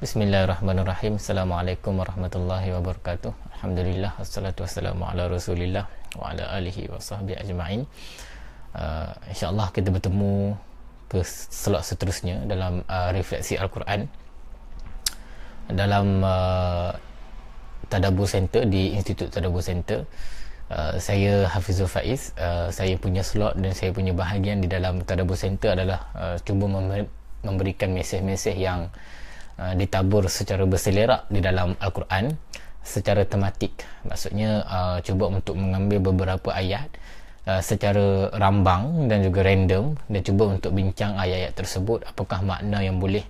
Bismillahirrahmanirrahim. Assalamualaikum warahmatullahi wabarakatuh. Alhamdulillah, wassalatu wassalamu ala rasulillah wa ala alihi wa sahbihi ajma'in. InsyaAllah kita bertemu ke slot seterusnya dalam refleksi Al-Quran dalam Tadabbur Center di Institut Tadabbur Center. Saya Hafizul Faiz. Saya punya slot dan saya punya bahagian di dalam Tadabbur Center adalah cuba memberikan mesej-mesej yang ditabur secara berselerak di dalam Al-Quran secara tematik. Maksudnya cuba untuk mengambil beberapa ayat secara rambang dan juga random dan cuba untuk bincang ayat-ayat tersebut, apakah makna yang boleh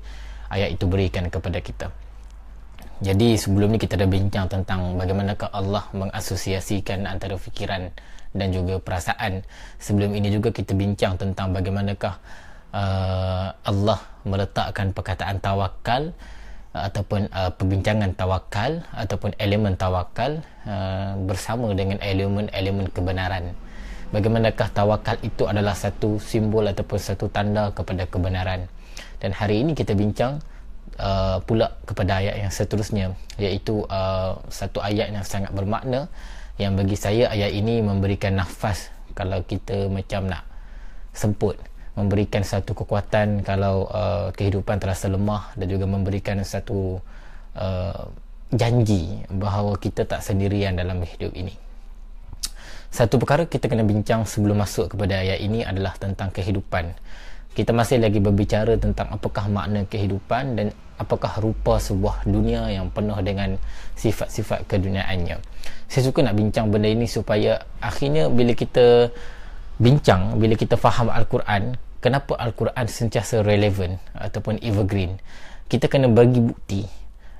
ayat itu berikan kepada kita. Jadi sebelum ni kita dah bincang tentang bagaimanakah Allah mengasosiasikan antara fikiran dan juga perasaan. Sebelum ini juga kita bincang tentang bagaimanakah Allah meletakkan perkataan tawakal ataupun perbincangan tawakal ataupun elemen tawakal bersama dengan elemen-elemen kebenaran. Bagaimanakah tawakal itu adalah satu simbol ataupun satu tanda kepada kebenaran. Dan hari ini kita bincang pula kepada ayat yang seterusnya, iaitu satu ayat yang sangat bermakna, yang bagi saya ayat ini memberikan nafas kalau kita macam nak semput, memberikan satu kekuatan kalau kehidupan terasa lemah, dan juga memberikan satu janji bahawa kita tak sendirian dalam hidup ini. Satu perkara kita kena bincang sebelum masuk kepada ayat ini adalah tentang kehidupan. Kita masih lagi berbicara tentang apakah makna kehidupan dan apakah rupa sebuah dunia yang penuh dengan sifat-sifat keduniaannya. Saya suka nak bincang benda ini supaya akhirnya bila kita bincang, bila kita faham Al-Quran, kenapa Al-Quran sentiasa relevan ataupun evergreen. Kita kena bagi bukti,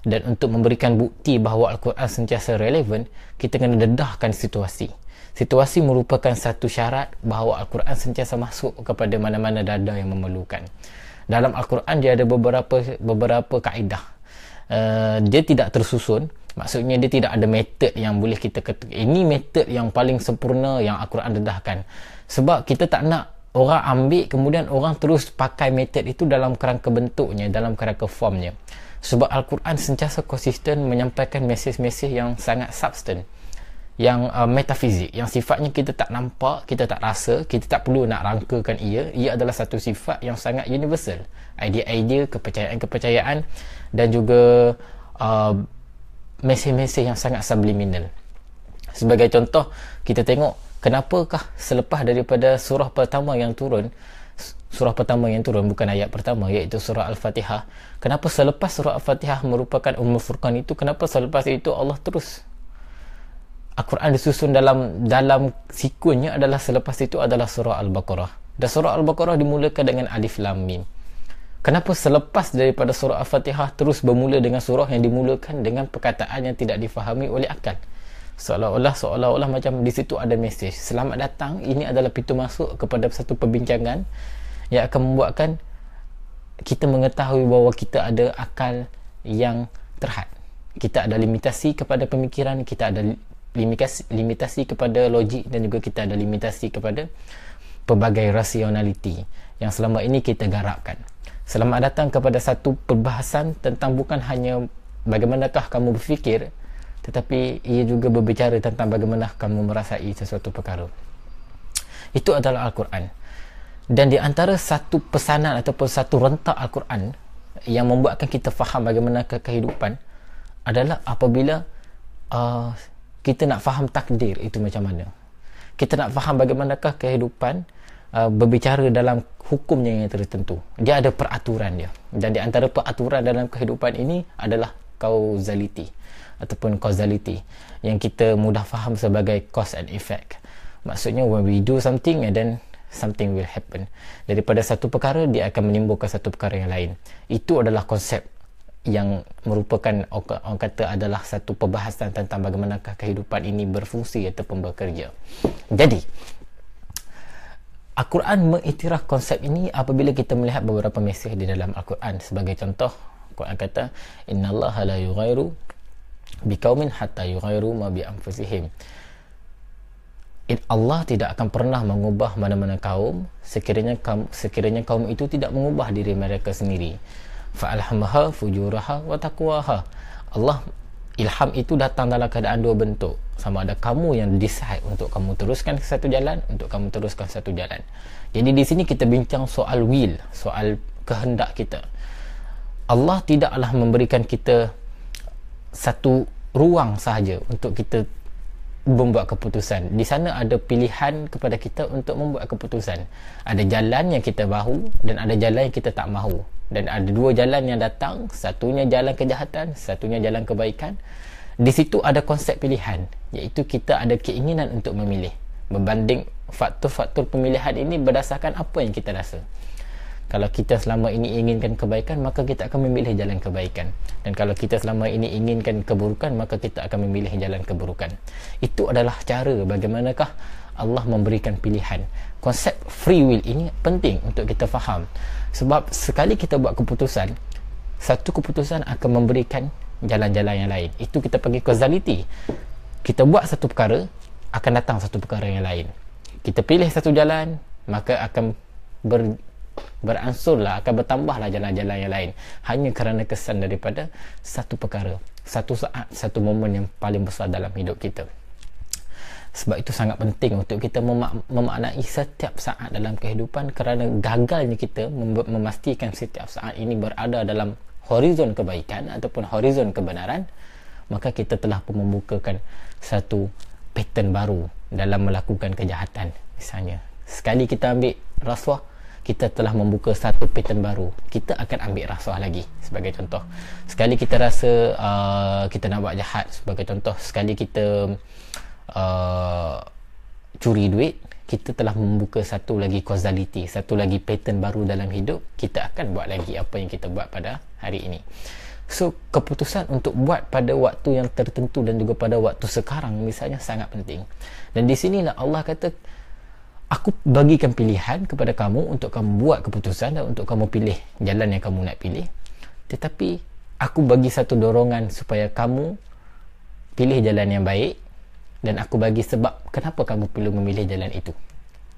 dan untuk memberikan bukti bahawa Al-Quran sentiasa relevan, kita kena dedahkan situasi. Situasi merupakan satu syarat bahawa Al-Quran sentiasa masuk kepada mana-mana dada yang memerlukan. Dalam Al-Quran dia ada beberapa kaedah. Dia tidak tersusun. Maksudnya dia tidak ada metod yang boleh kita kata ini metod yang paling sempurna yang Al-Quran dedahkan. Sebab kita tak nak orang ambil kemudian orang terus pakai metod itu dalam kerangka bentuknya, dalam kerangka formnya. Sebab Al-Quran sentiasa konsisten menyampaikan mesej-mesej yang sangat substan, yang metafizik, yang sifatnya kita tak nampak, kita tak rasa, kita tak perlu nak rangkakan ia. Ia adalah satu sifat yang sangat universal. Idea-idea, kepercayaan-kepercayaan dan juga mesej-mesej yang sangat subliminal. Sebagai contoh, kita tengok kenapakah selepas daripada surah pertama yang turun bukan ayat pertama, iaitu surah Al-Fatihah, kenapa selepas surah Al-Fatihah merupakan Ummul Furqan itu, kenapa selepas itu Allah terus Al-Quran disusun dalam sequennya adalah selepas itu adalah surah Al-Baqarah, dan surah Al-Baqarah dimulakan dengan Alif Lam Mim. Kenapa selepas daripada surah Al-Fatihah terus bermula dengan surah yang dimulakan dengan perkataan yang tidak difahami oleh akal? Seolah-olah macam di situ ada mesej. Selamat datang, ini adalah pintu masuk kepada satu perbincangan yang akan membuatkan kita mengetahui bahawa kita ada akal yang terhad. Kita ada limitasi kepada pemikiran, kita ada limitasi kepada logik, dan juga kita ada limitasi kepada pelbagai rasionaliti yang selama ini kita garapkan. Selamat datang kepada satu perbahasan tentang bukan hanya bagaimanakah kamu berfikir, tetapi ia juga berbicara tentang bagaimana kamu merasai sesuatu perkara. Itu adalah Al-Quran. Dan di antara satu pesanan ataupun satu rentak Al-Quran yang membuatkan kita faham bagaimana kehidupan adalah apabila kita nak faham takdir itu macam mana. Kita nak faham bagaimanakah kehidupan berbicara dalam hukumnya yang tertentu. Dia ada peraturan dia. Dan di antara peraturan dalam kehidupan ini adalah causality ataupun causality yang kita mudah faham sebagai cause and effect. Maksudnya when we do something and then something will happen. Daripada satu perkara dia akan menimbulkan satu perkara yang lain. Itu adalah konsep yang merupakan orang kata adalah satu perbahasan tentang bagaimanakah kehidupan ini berfungsi ataupun bekerja. Jadi Al-Quran mengiktiraf konsep ini apabila kita melihat beberapa mesej di dalam Al-Quran. Sebagai contoh, Al-Quran kata innallaha la yughayyiru biqaumin hatta yughayyiru ma bi anfusihim. Allah tidak akan pernah mengubah mana-mana kaum sekiranya kaum itu tidak mengubah diri mereka sendiri. fa'alhamaha fujuraha wa taqwaha. Allah, ilham itu datang dalam keadaan dua bentuk. Sama ada kamu yang decide untuk kamu teruskan satu jalan, untuk kamu teruskan satu jalan. Jadi di sini kita bincang soal will, soal kehendak kita. Allah tidaklah memberikan kita satu ruang sahaja untuk kita membuat keputusan. Di sana ada pilihan kepada kita untuk membuat keputusan. Ada jalan yang kita mahu dan ada jalan yang kita tak mahu. Dan ada dua jalan yang datang, satunya jalan kejahatan, satunya jalan kebaikan. Di situ ada konsep pilihan, iaitu kita ada keinginan untuk memilih. Berbanding faktor-faktor pemilihan ini berdasarkan apa yang kita rasa. Kalau kita selama ini inginkan kebaikan, maka kita akan memilih jalan kebaikan. Dan kalau kita selama ini inginkan keburukan, maka kita akan memilih jalan keburukan. Itu adalah cara bagaimanakah Allah memberikan pilihan. Konsep free will ini penting untuk kita faham. Sebab sekali kita buat keputusan, satu keputusan akan memberikan jalan-jalan yang lain. Itu kita panggil causality. Kita buat satu perkara, akan datang satu perkara yang lain. Kita pilih satu jalan, maka akan beransurlah, akan bertambahlah jalan-jalan yang lain, hanya kerana kesan daripada satu perkara, satu saat, satu momen yang paling besar dalam hidup kita. Sebab itu sangat penting untuk kita memaknai setiap saat dalam kehidupan, kerana gagalnya kita memastikan setiap saat ini berada dalam horizon kebaikan ataupun horizon kebenaran, maka kita telah pun membukakan satu pattern baru dalam melakukan kejahatan. Misalnya, sekali kita ambil rasuah, kita telah membuka satu pattern baru. Kita akan ambil rasuah lagi, sebagai contoh. Sekali kita rasa kita nak buat jahat, sebagai contoh. Sekali kita curi duit, kita telah membuka satu lagi causality, satu lagi pattern baru dalam hidup. Kita akan buat lagi apa yang kita buat pada hari ini. So, keputusan untuk buat pada waktu yang tertentu dan juga pada waktu sekarang misalnya sangat penting. Dan di sinilah Allah kata, aku bagikan pilihan kepada kamu untuk kamu buat keputusan dan untuk kamu pilih jalan yang kamu nak pilih. Tetapi aku bagi satu dorongan supaya kamu pilih jalan yang baik, dan aku bagi sebab kenapa kamu perlu memilih jalan itu.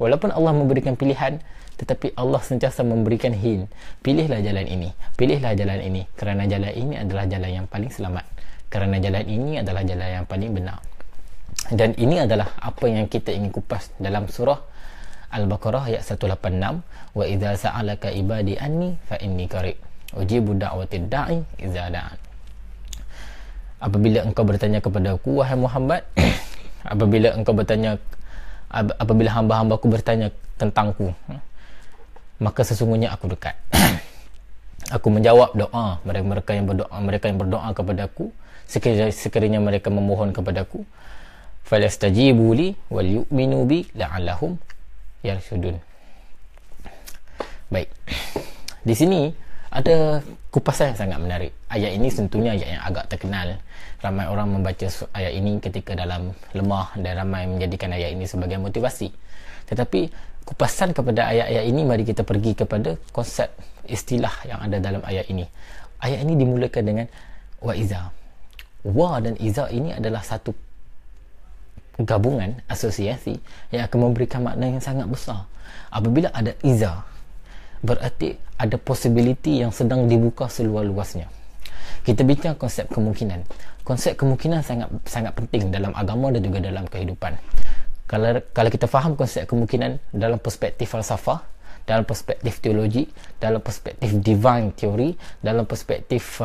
Walaupun Allah memberikan pilihan, tetapi Allah sentiasa memberikan hint. Pilihlah jalan ini, pilihlah jalan ini, kerana jalan ini adalah jalan yang paling selamat, kerana jalan ini adalah jalan yang paling benar. Dan ini adalah apa yang kita ingin kupas dalam surah Al-Baqarah ayat 186. Wa idza sa'alaka ibadi anni fa inni qarib ujibu da'watid da'i idza da'an. Apabila engkau bertanya kepada aku, wahai Muhammad, apabila hamba-hambaku bertanya tentangku, maka sesungguhnya aku dekat. Aku menjawab doa mereka yang berdoa kepadaku, sekiranya mereka memohon kepadaku. Falastajibu li wal yu'minu bi la'allahum yarshudun. Baik, di sini ada kupasan yang sangat menarik. Ayat ini tentunya ayat yang agak terkenal. Ramai orang membaca ayat ini ketika dalam lemah, dan ramai menjadikan ayat ini sebagai motivasi. Tetapi kupasan kepada ayat-ayat ini, mari kita pergi kepada konsep istilah yang ada dalam ayat ini. Ayat ini dimulakan dengan wa iza. Wa dan iza ini adalah satu gabungan, asosiasi yang akan memberikan makna yang sangat besar. Apabila ada iza, berarti ada possibility yang sedang dibuka seluas-luasnya. Kita bincang konsep kemungkinan. Konsep kemungkinan sangat penting dalam agama dan juga dalam kehidupan. Kalau kita faham konsep kemungkinan dalam perspektif falsafah, dalam perspektif teologi, dalam perspektif divine theory, dalam perspektif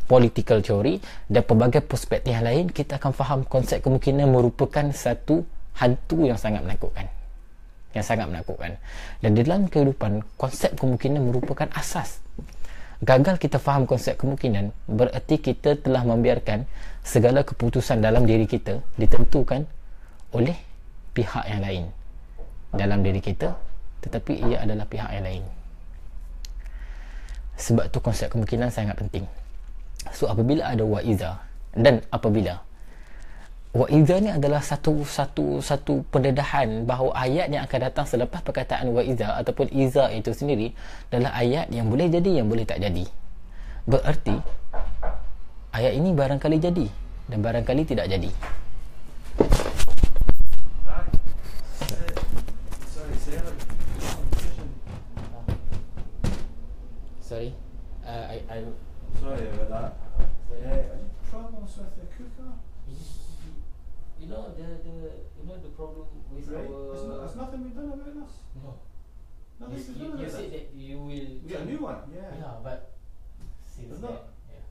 political theory dan pelbagai perspektif yang lain, kita akan faham konsep kemungkinan merupakan satu hantu yang sangat menakutkan. Dan dalam kehidupan, konsep kemungkinan merupakan asas. Gagal kita faham konsep kemungkinan, berarti kita telah membiarkan segala keputusan dalam diri kita ditentukan oleh pihak yang lain dalam diri kita, tetapi ia adalah pihak yang lain. Sebab tu konsep kemungkinan sangat penting. So, apabila ada wa'iza, dan apabila wa'iza ni adalah satu pendedahan bahawa ayat yang akan datang selepas perkataan wa'iza ataupun iza itu sendiri adalah ayat yang boleh jadi, yang boleh tak jadi. Berarti ayat ini barangkali jadi dan barangkali tidak jadi. Sorry, I Sorry about that. Any problems with the cooker? you know the problem with Right. our There's nothing we've done about this. no. Nothing's been done You about said this. that you will We got a new one, yeah. yeah, but since There's then, not- yeah.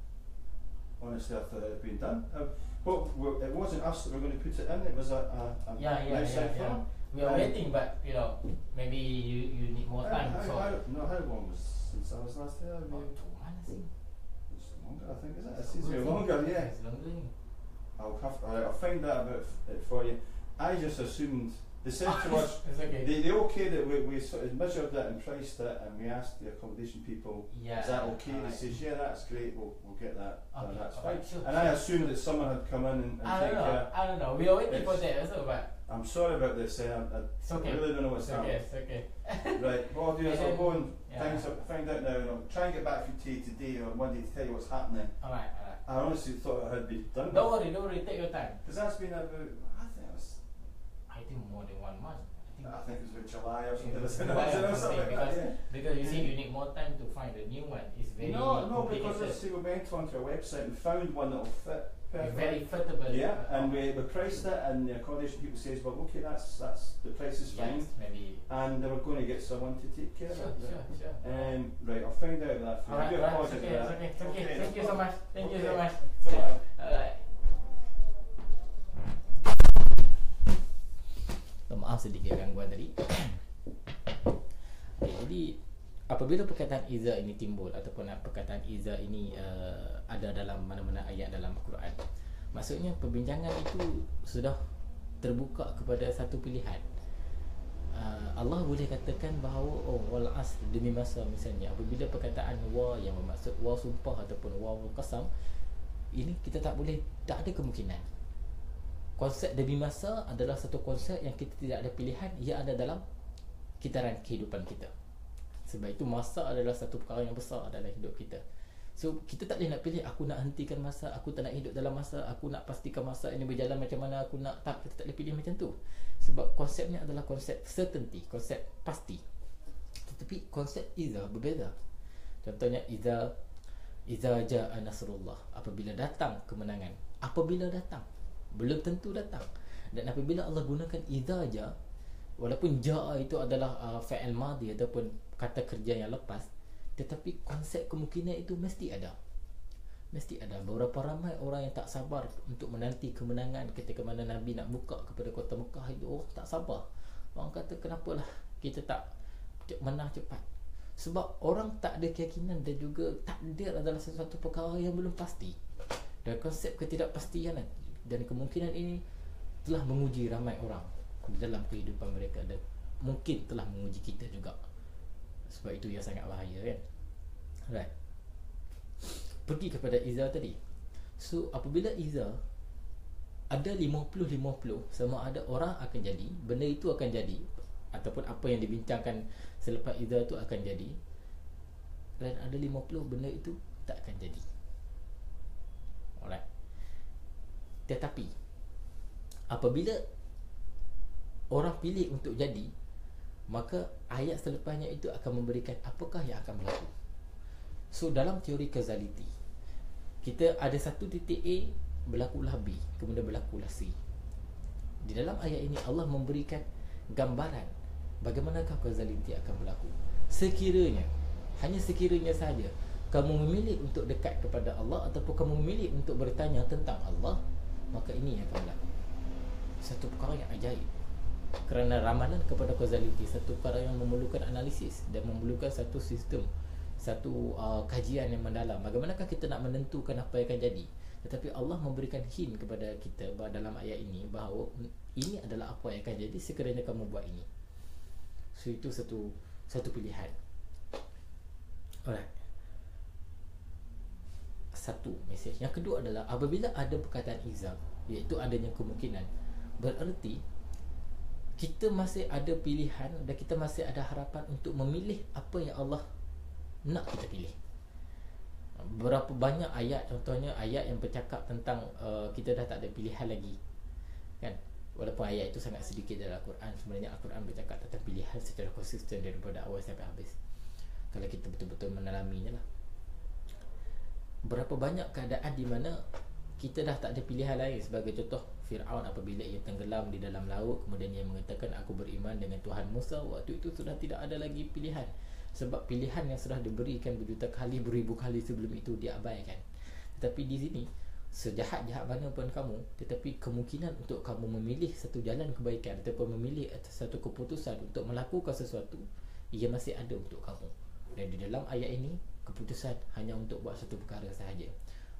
Honestly, I thought it had been done. It wasn't us that were going to put it in, it was a Yeah. outside firm. We are Um, waiting, but maybe you need more time. So How long was since I was last there? about 2 months, I think. It's longer, I think, is it? It seems to be longer, yeah. It's longer. I'll find out about it for you. I just assumed they said to us, It's okay. they okayed it. We sort of measured it and priced it, and we asked the accommodation people, Yeah. "Is that okay?" Alright. They says, "Yeah, that's great. We'll get that done. Okay, That's alright, fine." sure, And I sure. assumed that someone had come in and I taken don't know. care. I don't know. We are waiting for It's- that also, but I'm sorry about this. I it's okay. really don't know what's It's okay. happening. It's okay. Right, what I'll do is I'll go and Yeah. find out now, and I'll try and get back to you today or Monday to tell you what's happening. Alright. I honestly thought it had been done. Don't worry. Take your time. Because that's been about, I think more than 1 month. I think it was about July or something. July or something, like that, yeah. Because you see, you need more time to find a new one. It's very No, complicated. because let's see, we went onto our website and found one that'll fit perfect. Very fittable. Yeah, and we priced it, and the accommodation people says, well, okay, that's the price is fine, Yes, maybe. and they were going to get someone to take care Sure. of it. Right. Right, I'll find out that for you. I do Alright, apologise it's for okay. that. Thank you so much. Thank you so Okay. much. Bye-bye. Alright. Maaf sedikit gangguan tadi. Okay, jadi apabila perkataan iza ini timbul ataupun perkataan iza ini ada dalam mana-mana ayat dalam Al-Quran, maksudnya perbincangan itu sudah terbuka kepada satu pilihan. Allah boleh katakan bahawa wal asr, demi masa misalnya. Apabila perkataan wa yang bermaksud wa sumpah ataupun wa qasam, ini kita tak ada kemungkinan. Konsep demi masa adalah satu konsep yang kita tidak ada pilihan, ia ada dalam kitaran kehidupan kita. Sebab itu masa adalah satu perkara yang besar dalam hidup kita. So kita tak boleh nak pilih, aku nak hentikan masa, aku tak nak hidup dalam masa, aku nak pastikan masa ini berjalan macam mana, aku nak tak. Kita tak boleh pilih macam tu. Sebab konsepnya adalah konsep certainty, konsep pasti. Tetapi konsep iza berbeza. Contohnya iza jaa nasrullah, apabila datang kemenangan. Apabila datang, belum tentu datang. Dan apabila Allah gunakan idza ja, walaupun jaa itu adalah fa'il madhi ataupun kata kerja yang lepas, tetapi konsep kemungkinan itu mesti ada. Mesti ada. Beberapa ramai orang yang tak sabar untuk menanti kemenangan ketika mana Nabi nak buka kepada kota Mekah itu, orang tak sabar. Orang kata, kenapalah kita tak menang cepat? Sebab orang tak ada keyakinan, dan juga takdir adalah sesuatu perkara yang belum pasti. Dan konsep ketidakpastian dan kemungkinan ini telah menguji ramai orang dalam kehidupan mereka, dan mungkin telah menguji kita juga. Sebab itu ia sangat bahaya, kan? Right. Pergi kepada iza tadi. So apabila iza ada 50-50, sama ada orang akan jadi, benda itu akan jadi, ataupun apa yang dibincangkan selepas iza itu akan jadi, dan ada 50 benda itu tak akan jadi. Alright. Tetapi apabila orang pilih untuk jadi, maka ayat selepasnya itu akan memberikan apakah yang akan berlaku. So dalam teori causality, kita ada satu titik A, berlakulah B, kemudian berlakulah C. Di dalam ayat ini Allah memberikan gambaran bagaimanakah causality akan berlaku. Sekiranya, hanya sekiranya saja kamu memilih untuk dekat kepada Allah ataupun kamu memilih untuk bertanya tentang Allah, maka ini yang akan berlaku. Satu perkara yang ajaib. Kerana ramalan kepada causality satu perkara yang memerlukan analisis dan memerlukan satu sistem, satu kajian yang mendalam. Bagaimanakah kita nak menentukan apa yang akan jadi? Tetapi Allah memberikan hint kepada kita dalam ayat ini bahawa ini adalah apa yang akan jadi sekiranya kamu buat ini. So itu satu pilihan. Alright. Satu mesej. Yang kedua adalah apabila ada perkataan izam, iaitu adanya kemungkinan, bererti kita masih ada pilihan dan kita masih ada harapan untuk memilih apa yang Allah nak kita pilih. Berapa banyak ayat, contohnya ayat yang bercakap tentang kita dah tak ada pilihan lagi, kan? Walaupun ayat itu sangat sedikit dalam Al-Quran, sebenarnya Al-Quran bercakap tentang pilihan secara konsisten daripada awal sampai habis, kalau kita betul-betul menalaminya lah. Berapa banyak keadaan di mana kita dah tak ada pilihan lain. Sebagai contoh, Fir'aun apabila ia tenggelam di dalam laut, kemudian ia mengatakan aku beriman dengan Tuhan Musa, waktu itu sudah tidak ada lagi pilihan. Sebab pilihan yang sudah diberikan berjuta kali, beribu kali sebelum itu diabaikan. Tetapi di sini, sejahat-jahat mana pun kamu, tetapi kemungkinan untuk kamu memilih satu jalan kebaikan ataupun memilih satu keputusan untuk melakukan sesuatu, ia masih ada untuk kamu. Dan di dalam ayat ini, keputusan hanya untuk buat satu perkara sahaja.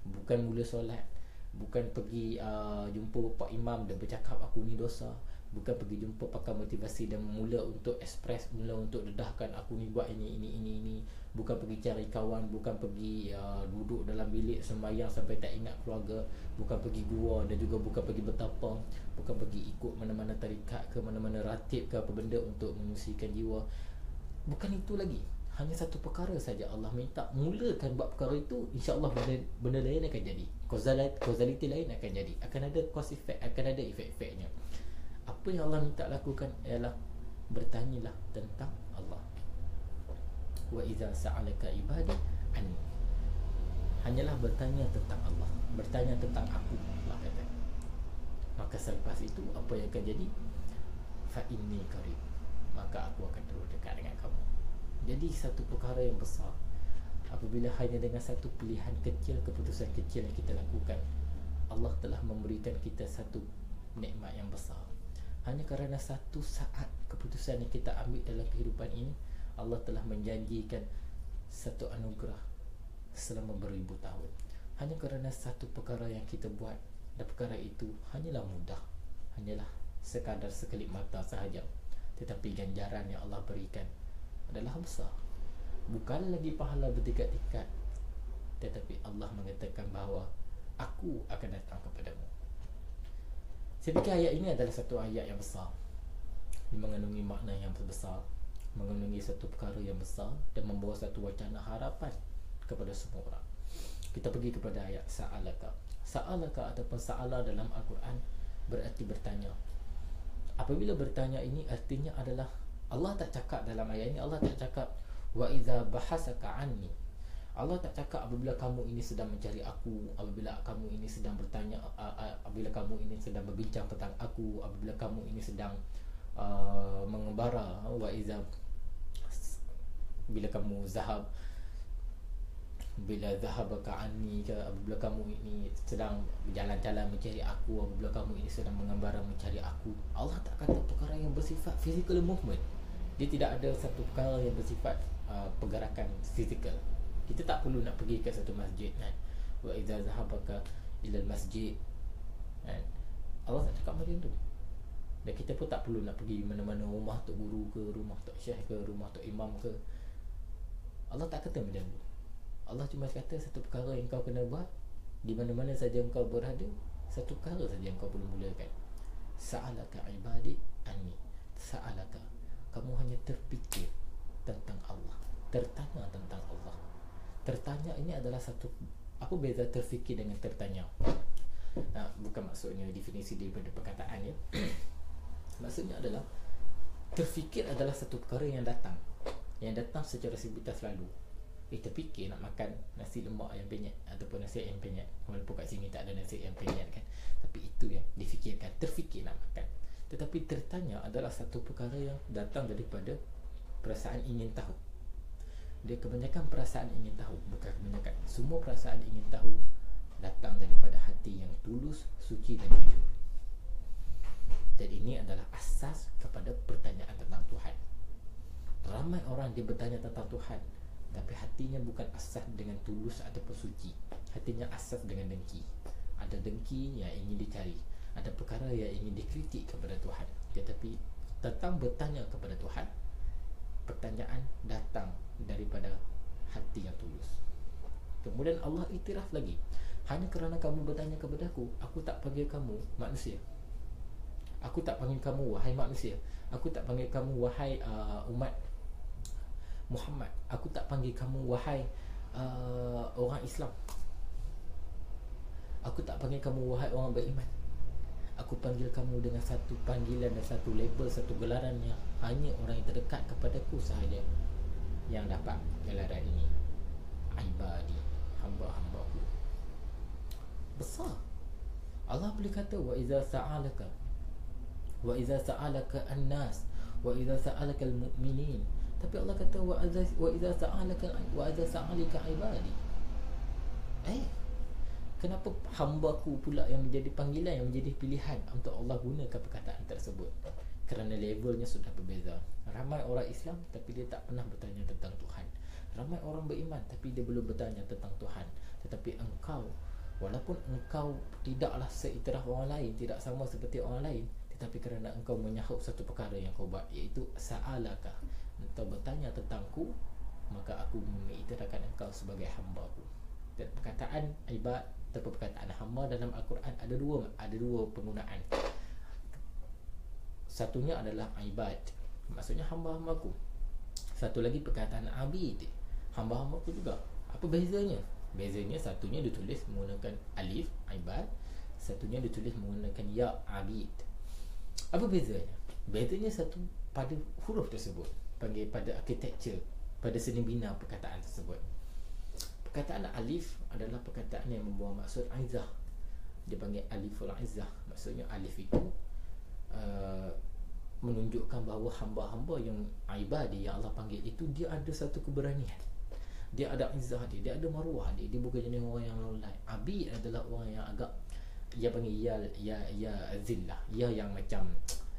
Bukan mula solat, bukan pergi jumpa Pak Imam dan bercakap aku ni dosa, bukan pergi jumpa pakar motivasi dan mula untuk express, mula untuk dedahkan aku ni buat ini, bukan pergi cari kawan, bukan pergi duduk dalam bilik sembahyang sampai tak ingat keluarga, bukan pergi gua dan juga bukan pergi bertapa, bukan pergi ikut mana-mana tarikat ke mana-mana ratib ke apa benda untuk menyucikan jiwa. Bukan itu lagi. Hanya satu perkara saja Allah minta, mulakan buat perkara itu, insya-Allah benda lain akan jadi. Causality lain akan jadi. Akan ada cause effect, akan ada efek-efeknya. Apa yang Allah minta lakukan ialah bertanyalah tentang Allah. Wa idza sa'alaka ibadi anni. Hanyalah bertanya tentang Allah, bertanya tentang aku, Allah kata. Maka selepas itu apa yang akan jadi? Fa inni qarib. Maka aku akan terus dekat dengan kamu. Jadi satu perkara yang besar, apabila hanya dengan satu pilihan kecil, keputusan kecil yang kita lakukan, Allah telah memberikan kita satu nikmat yang besar. Hanya kerana satu saat keputusan yang kita ambil dalam kehidupan ini, Allah telah menjanjikan satu anugerah selama beribu tahun. Hanya kerana satu perkara yang kita buat, dan perkara itu hanyalah mudah, hanyalah sekadar sekelip mata sahaja, tetapi ganjaran yang Allah berikan adalah besar. Bukan lagi pahala bertingkat-tingkat, tetapi Allah mengatakan bahawa aku akan datang kepadamu. Saya fikir ayat ini adalah satu ayat yang besar, mengandungi makna yang besar, mengandungi satu perkara yang besar, dan membawa satu wacana harapan kepada semua orang. Kita pergi kepada ayat sa'alaka. Sa'alaka ataupun sa'ala dalam Al-Quran berarti bertanya. Apabila bertanya ini artinya adalah, Allah tak cakap dalam ayat ini, Allah tak cakap wa idza bahasaka anni. Allah tak cakap apabila kamu ini sedang mencari aku, apabila kamu ini sedang bertanya, apabila kamu ini sedang berbincang tentang aku, apabila kamu ini sedang mengembara, wa idza, bila kamu zahab, bila zahabaka anni, apabila kamu ini sedang berjalan-jalan mencari aku, apabila kamu ini sedang mengembara mencari aku. Allah tak kata perkara yang bersifat physical movement. Dia tidak ada satu perkara yang bersifat pergerakan fizikal. Kita tak perlu nak pergi ke satu masjid kan. Wa idza zahabaka ila masjid kan. Allah tak cakap macam tu. Dan kita pun tak perlu nak pergi mana-mana, rumah tok guru ke, rumah tok syekh ke, rumah tok imam ke. Allah tak kata macam tu. Allah cuma kata satu perkara yang kau kena buat di mana-mana saja engkau berada, satu perkara saja yang kau perlu mulakan. Sa'alaka ibadi anni. Sa'alaka, kamu hanya terfikir tentang Allah, tertanya tentang Allah. Tertanya ini adalah satu, apa beza terfikir dengan tertanya? Bukan maksudnya definisi daripada perkataan ya. Maksudnya adalah terfikir adalah satu perkara yang datang secara simultan selalu. Kita fikir nak makan nasi lemak yang penyet ataupun nasi ayam penyet, walaupun kat sini tak ada nasi ayam penyet kan, tapi itu yang difikirkan, terfikir nak makan. Tetapi tertanya adalah satu perkara yang datang daripada perasaan ingin tahu. Dia kebanyakan perasaan ingin tahu, bukan kebanyakan, semua perasaan ingin tahu datang daripada hati yang tulus, suci dan jujur. Dan ini adalah asas kepada pertanyaan tentang Tuhan. Ramai orang dia bertanya tentang Tuhan, tapi hatinya bukan asas dengan tulus ataupun suci. Hatinya asas dengan dengki. Ada dengki yang ingin dicari, ada perkara yang ingin dikritik kepada Tuhan. Tetapi tentang bertanya kepada Tuhan, pertanyaan datang daripada hati yang tulus. Kemudian Allah iktiraf lagi, hanya kerana kamu bertanya kepada aku tak panggil kamu manusia. Aku tak panggil kamu wahai manusia. Aku tak panggil kamu wahai umat Muhammad. Aku tak panggil kamu wahai orang Islam. Aku tak panggil kamu wahai orang beriman. Aku panggil kamu dengan satu panggilan dan satu label, satu gelaran yang hanya orang yang terdekat kepadaku sahaja yang dapat gelaran ini. Ibadi, hamba-hambaku. Besar. Allah boleh kata wa iza sa'alaka an-nas wa iza sa'alaka al-mu'minin. Tapi Allah kata wa iza sa'alaka ibadi. Kenapa hamba-Ku pula yang menjadi panggilan, yang menjadi pilihan untuk Allah gunakan perkataan tersebut? Kerana levelnya sudah berbeza. Ramai orang Islam tapi dia tak pernah bertanya tentang Tuhan. Ramai orang beriman tapi dia belum bertanya tentang Tuhan. Tetapi engkau, walaupun engkau tidaklah seiktiraf orang lain, tidak sama seperti orang lain, tetapi kerana engkau menyahut satu perkara yang kau buat, iaitu sa'alaka, engkau bertanya tentangku, maka aku mengiktirafkan engkau sebagai hamba-Ku. Dan perkataan ibad atau perkataan hamba dalam Al-Quran ada dua penggunaan. Satunya adalah ibad, maksudnya hamba-hambaku. Satu lagi perkataan abid, hamba-hambaku juga. Apa bezanya? Bezanya satunya ditulis menggunakan alif ibad, satunya ditulis menggunakan ya abid. Apa bezanya? Bezanya satu pada huruf tersebut, panggil pada architecture, pada seni bina perkataan tersebut. Perkataan alif adalah perkataan yang membawa maksud izzah. Dia panggil aliful izzah. Maksudnya alif itu menunjukkan bahawa hamba-hamba yang ibadi yang Allah panggil itu, dia ada satu keberanian, dia ada izzah dia ada maruah dia bukan jenis orang yang lolai. Abid adalah orang yang agak, dia panggil ya zillah, ya yang macam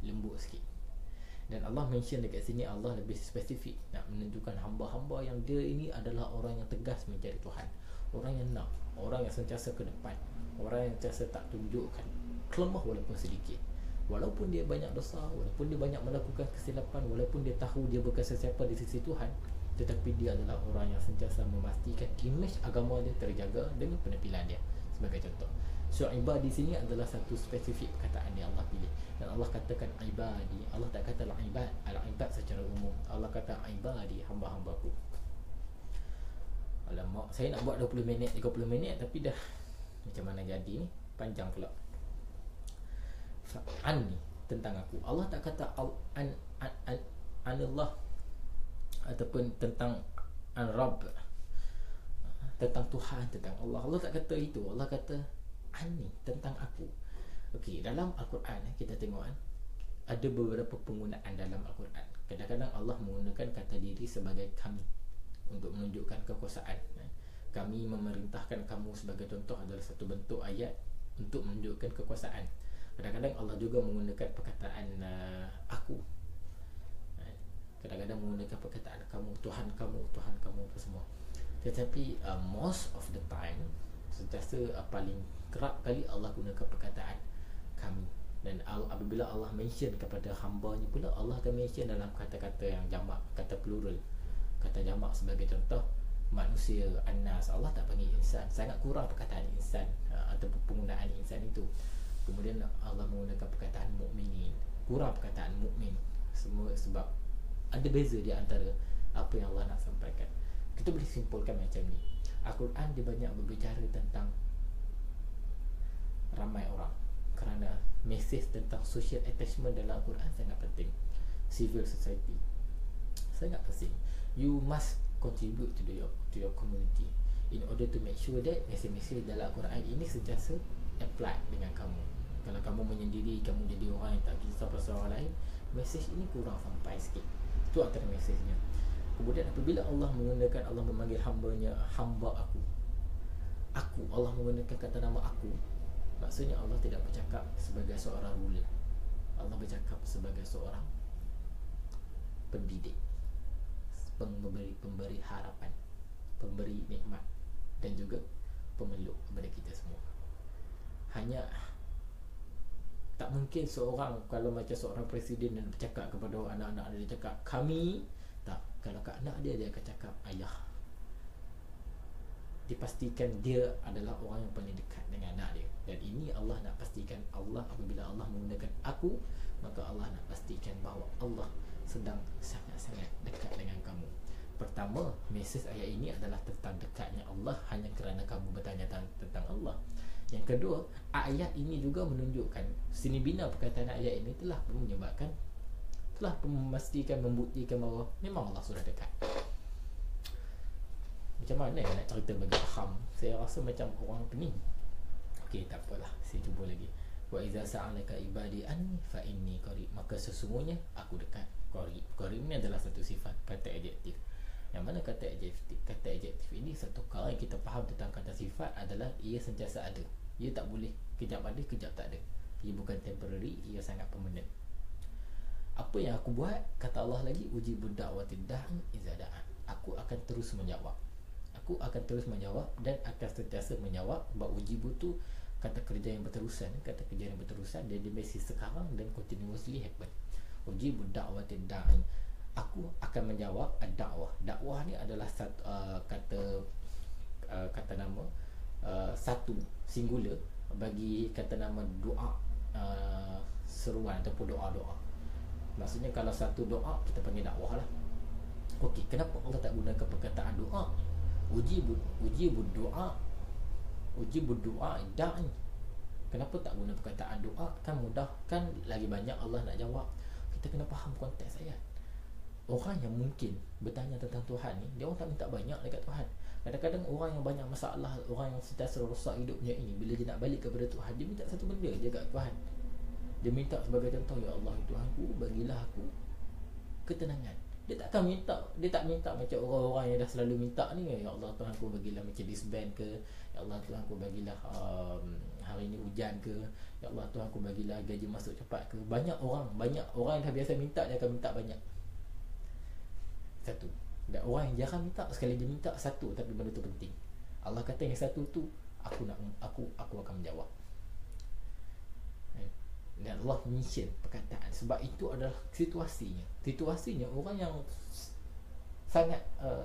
lembut sikit. Dan Allah mention dekat sini, Allah lebih spesifik nak menunjukkan hamba-hamba yang dia ini adalah orang yang tegas mencari Tuhan, orang yang nak, orang yang sentiasa ke depan, orang yang sentiasa tak tunjukkan kelemah walaupun sedikit, walaupun dia banyak dosa, walaupun dia banyak melakukan kesilapan, walaupun dia tahu dia bukan sesiapa di sisi Tuhan, tetapi dia adalah orang yang sentiasa memastikan imej agama dia terjaga dengan penampilan dia. Sebagai contoh, so ibad di sini adalah satu spesifik perkataan yang Allah pilih. Dan Allah katakan ibadi, Allah tak kata al-ibad secara umum. Allah kata ibadi, hamba-hambaku. Alamak, saya nak buat 20 minit 30 minit tapi dah macam mana jadi ni, panjang pula. Anni, tentang aku. Allah tak kata Allah ataupun tentang Rabb, tentang Tuhan, tentang Allah. Allah tak kata itu. Allah kata Ani, tentang aku. Okey, dalam Al-Quran kita tengok ada beberapa penggunaan dalam Al-Quran. Kadang-kadang Allah menggunakan kata diri sebagai kami untuk menunjukkan kekuasaan. Kami memerintahkan kamu sebagai contoh adalah satu bentuk ayat untuk menunjukkan kekuasaan. Kadang-kadang Allah juga menggunakan perkataan aku. Kadang-kadang menggunakan perkataan kamu, Tuhan kamu apa semua. Tetapi most of the time, sentiasa paling kerap kali Allah gunakan perkataan kami. Dan apabila Allah mention kepada hamba-Nya pula, Allah akan mention dalam kata-kata yang jamak, kata plural, kata jamak. Sebagai contoh, manusia, annas. Allah tak panggil insan, sangat kurang perkataan insan atau penggunaan insan itu. Kemudian Allah menggunakan perkataan mukminin, kurang perkataan mukmin. Semua sebab ada beza di antara apa yang Allah nak sampaikan. Kita boleh simpulkan macam ni, Al-Quran dia banyak berbicara tentang ramai orang, kerana mesej tentang social attachment dalam Al-Quran sangat penting. Civil society sangat penting. You must contribute to your community in order to make sure that mesej-mesej dalam Al-Quran ini sentiasa apply dengan kamu. Kalau kamu menyendiri, kamu jadi orang yang tak kisah pasal orang lain, mesej ini kurang sampai sikit. Itu antara mesejnya. Kemudian apabila Allah menggunakan, Allah memanggil hamba-Nya, hamba aku, Allah menggunakan kata nama aku, maksudnya Allah tidak bercakap sebagai seorang ruler. Allah bercakap sebagai seorang pendidik, pemberi harapan, pemberi nikmat, dan juga pemeluk kepada kita semua. Hanya tak mungkin seorang, kalau macam seorang presiden dan bercakap kepada anak-anak dia, cakap kami. Tak, kalau kat anak dia akan cakap ayah. Dipastikan dia adalah orang yang paling dekat dengan anak dia. Dan ini Allah nak pastikan, Allah apabila Allah menggunakan aku, maka Allah nak pastikan bahawa Allah sedang sangat-sangat dekat dengan kamu. Pertama, mesej ayat ini adalah tentang dekatnya Allah hanya kerana kamu bertanya tentang Allah. Yang kedua, ayat ini juga menunjukkan, sini bina perkataan ayat ini telah menyebabkan, telah memastikan, membuktikan bahawa memang Allah sudah dekat. Macam mana nak cerita bagi faham? Saya rasa macam orang pening. Okey, tak apalah, saya cuba lagi. Wa iza sa'alaka ibadi anni fa inni qarib. Maka sesungguhnya aku dekat. Qarib. Qarib ni adalah satu sifat, kata adjektif. Yang mana kata adjektif ini satu perkara yang kita faham tentang kata sifat adalah ia sentiasa ada. Ia tak boleh kejap ada, kejap tak ada. Ia bukan temporary, ia sangat permanent. Apa yang aku buat, kata Allah lagi, ujibud da'watid da'i iza da'an. Aku akan terus menjawab. Aku akan terus menjawab dan akan sentiasa menjawab. Sebab ujibu tu kata kerja yang berterusan, dan dia masih sekarang dan continuously happen. Ujibud da'watid da'i, aku akan menjawab ad-da'wah. Dakwah ni adalah satu kata nama satu singular bagi kata nama doa, seruan ataupun doa-doa. Maksudnya kalau satu doa kita panggil dakwah lah. Okey, kenapa Allah tak gunakan perkataan doa? Ujibud doa da'i. Kenapa tak guna perkataan doa? Kan mudah, kan lagi banyak Allah nak jawab. Kita kena faham konteks ayat. Orang yang mungkin bertanya tentang Tuhan ni, dia orang tak minta banyak dekat Tuhan. Kadang-kadang orang yang banyak masalah, orang yang sentiasa rosak hidupnya ini, bila dia nak balik kepada Tuhan, dia minta satu benda je kat Tuhan. Dia minta sebagai contoh, ya Allah Tuhanku, bagilah aku ketenangan. Dia tak minta macam orang-orang yang dah selalu minta ni, ya Allah Tuhanku bagilah Mercedes Benz ke, ya Allah Tuhanku bagilah hari ni hujan ke, ya Allah Tuhanku bagilah gaji masuk cepat ke. Banyak orang yang dah biasa minta, dia akan minta banyak. Satu. Dan orang yang jarang minta, sekali dia minta satu tapi benda tu penting. Allah kata yang satu tu aku akan menjawab. Dan Allah mention perkataan sebab itu adalah situasinya orang yang sangat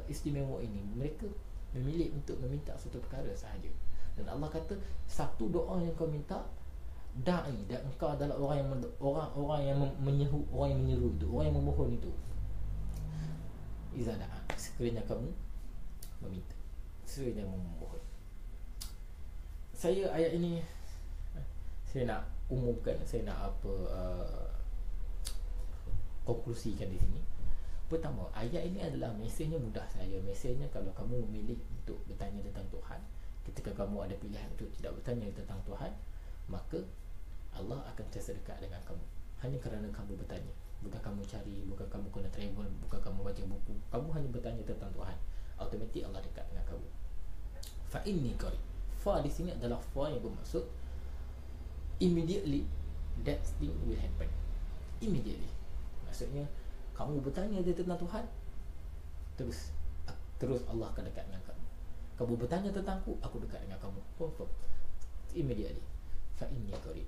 istimewa ini, mereka memilih untuk meminta satu perkara sahaja. Dan Allah kata satu doa yang kau minta da'i, dan engkau adalah orang yang menyeru, orang yang memohon itu. Iza da'a, sekiranya kamu meminta, sekiranya memohon. Saya ayat ini saya nak umumkan, saya nak konklusikan di sini. Pertama, ayat ini adalah mesejnya mudah saja. Mesejnya kalau kamu memilih untuk bertanya tentang Tuhan, ketika kamu ada pilihan untuk tidak bertanya tentang Tuhan, maka Allah akan sentiasa dekat dengan kamu. Hanya kerana kamu bertanya, bukan kamu cari, bukan kamu kena travel, bukan kamu baca buku, kamu hanya bertanya tentang Tuhan, automatik Allah dekat dengan kamu. Fa inni qarib. Fa di sini adalah fa yang bermaksud immediately that thing will happen. Immediately. Maksudnya kamu bertanya dia tentang Tuhan, terus Allah akan dekat dengan kamu. Kamu bertanya tentangku, aku dekat dengan kamu. Confirm. Immediately. Fa inni qarib.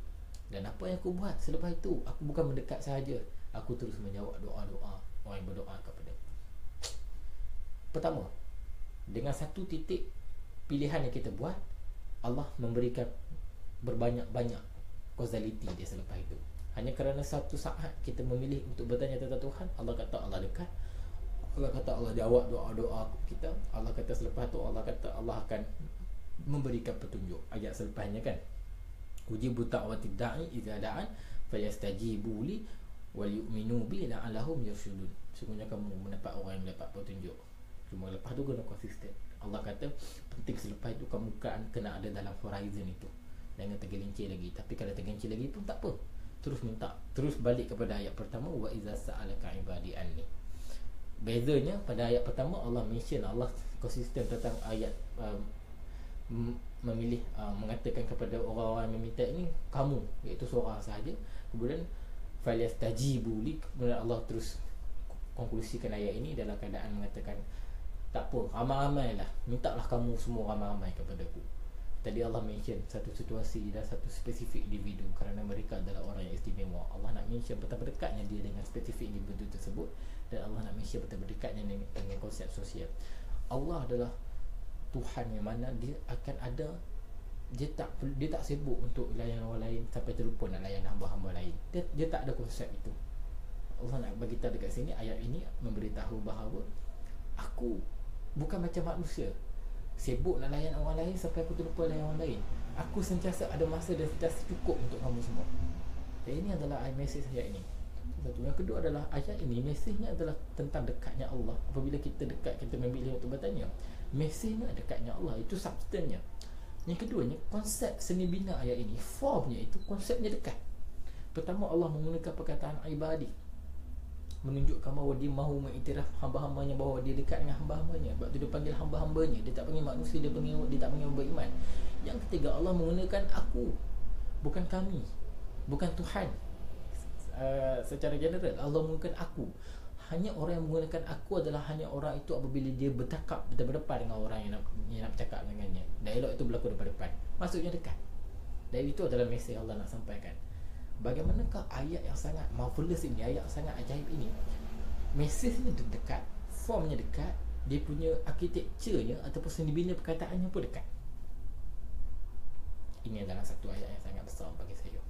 Dan apa yang aku buat selepas itu, aku bukan mendekat sahaja, aku terus menjawab doa-doa orang yang berdoa kepada aku. Pertama, dengan satu titik pilihan yang kita buat, Allah memberikan berbanyak-banyak causality dia selepas itu. Hanya kerana satu saat kita memilih untuk bertanya tentang Tuhan, Allah kata Allah dekat, Allah kata Allah jawab doa-doa kita. Allah kata selepas tu, Allah kata Allah akan memberikan petunjuk. Ayat selepasnya kan, ujibu da'watid da'i idza da'an fayastajibu li wal yu'minu bi la'allahum yarshudun. Sungguhnya kamu mendapat orang yang mendapat petunjuk. Cuma lepas tu kena konsisten. Allah kata penting selepas itu kamu kena ada dalam horizon itu. Jangan tergelincir lagi. Tapi kalau tergelincir lagi pun tak apa, terus minta, terus balik kepada ayat pertama, wa iza sa'alaka ibadi anni. Bezanya pada ayat pertama Allah mention, Allah konsisten tentang ayat memilih mengatakan kepada orang-orang yang meminta ini kamu, iaitu seorang sahaja. Kemudian falyastajibu li, kemudian Allah terus konklusikan ayat ini dalam keadaan mengatakan tak apa, ramai-ramai lah, mintalah kamu semua ramai-ramai kepada aku. Tadi Allah mention satu situasi dan satu spesifik individu kerana mereka adalah orang yang istimewa. Allah nak mention betapa dekatnya dia dengan spesifik individu tersebut, dan Allah nak mention betapa dekatnya dengan konsep sosial. Allah adalah Tuhan yang mana dia akan ada, dia tak sibuk untuk layan orang lain sampai terlupa nak layan hamba-hamba lain. Dia tak ada konsep itu. Allah nak bagi tahu dekat sini, ayat ini memberitahu bahawa aku bukan macam manusia, sibuk nak layan orang lain sampai aku terlupa layan orang lain. Aku sentiasa ada masa dan sentiasa cukup untuk kamu semua. Dan ini adalah message ayat ini. Satu. Yang kedua adalah ayat ini mesejnya adalah tentang dekatnya Allah. Apabila kita dekat, kita memilih untuk bertanya, mesejnya dekatnya Allah, itu substannya. Yang keduanya, konsep seni bina ayat ini, formnya itu konsepnya dekat. Pertama, Allah menggunakan perkataan ibadi, menunjukkan bahawa dia mahu mengiktiraf hamba-hambanya, bahawa dia dekat dengan hamba-hambanya. Sebab tu dia panggil hamba-hambanya, dia tak panggil manusia, dia tak panggil beriman. Yang ketiga, Allah menggunakan aku, bukan kami, bukan Tuhan. Secara general Allah menggunakan aku. Hanya orang yang menggunakan aku adalah hanya orang itu apabila dia bercakap berdepan dengan orang yang nak bercakap dengannya. Dialog itu berlaku depan-depan, maksudnya dekat. Dan itu adalah mesej Allah nak sampaikan. Bagaimanakah ayat yang sangat marvelous ini, ayat yang sangat ajaib ini, mesejnya dekat, formnya dekat, dia punya arkitekturnya ataupun seni bina perkataannya pun dekat. Ini adalah satu ayat yang sangat besar bagi saya.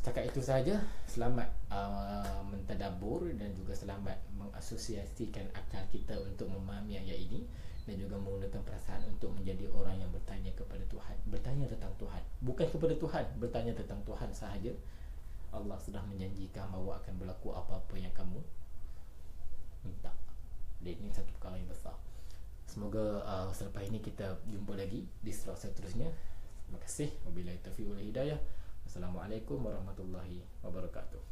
Setakat itu sahaja. Selamat mentadabbur dan juga selamat mengasosiasikan akal kita untuk memahami ayat ini, dan juga menggunakan perasaan untuk menjadi orang yang bertanya kepada Tuhan, bertanya tentang Tuhan, bukan kepada Tuhan, bertanya tentang Tuhan sahaja. Allah sudah menjanjikan bahawa akan berlaku apa-apa yang kamu minta. Dan ini satu perkara yang besar. Semoga selepas ini kita jumpa lagi di slot seterusnya. Terima kasih. Wabillahi taufiq wal hidayah. Assalamualaikum warahmatullahi wabarakatuh.